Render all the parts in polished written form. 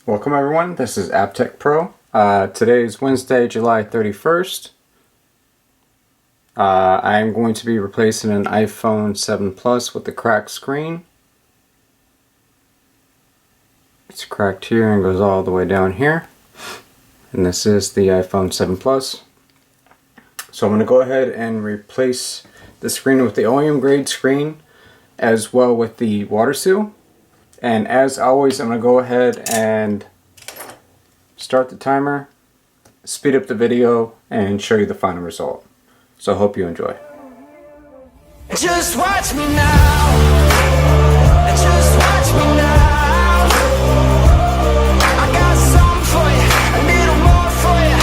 Welcome everyone, this is AppTech Pro. Today is Wednesday, July 31st. I am going to be replacing an iPhone 7 Plus with the cracked screen. It's cracked here and goes all the way down here. And this is the iPhone 7 Plus. So I'm going to go ahead and replace the screen with the OEM grade screen as well with the water seal. And as always, I'm going to go ahead and start the timer, speed up the video, and show you the final result. So I hope you enjoy. Just watch me now. Just watch me now. I got something for you, a little more for you.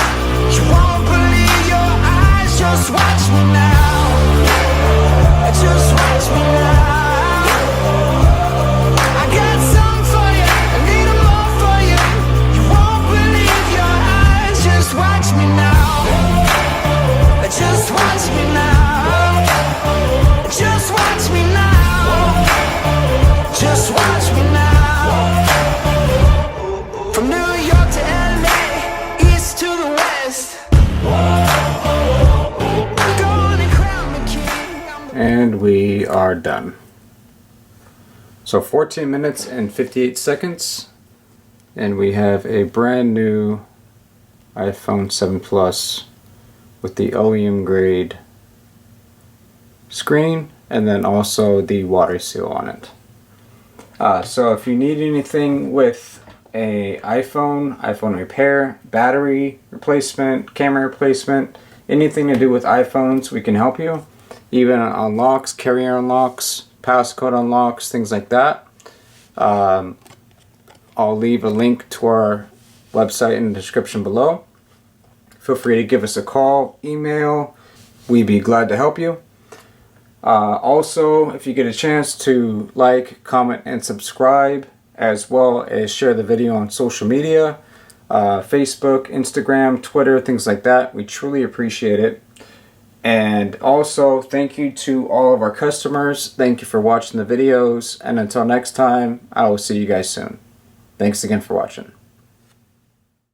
You won't believe your eyes. Just watch me now. Just watch me now. Just watch me now. Just watch me now. Just watch me now. From New York to LA, east to the west. Gonna crown the king. And we are done. So 14 minutes and 58 seconds. And we have a brand new iPhone 7 Plus with the OEM grade screen and then also the water seal on it. So if you need anything with a iPhone repair, battery replacement, camera replacement, anything to do with iPhones, we can help you. Even unlocks, carrier unlocks, passcode unlocks, things like that. I'll leave a link to our website in the description below. Feel free to give us a call, email. We'd be glad to help you. Also, if you get a chance to like, comment, and subscribe, as well as share the video on social media, Facebook, Instagram, Twitter, things like that. We truly appreciate it. And also, thank you to all of our customers. Thank you for watching the videos. And until next time, I will see you guys soon. Thanks again for watching.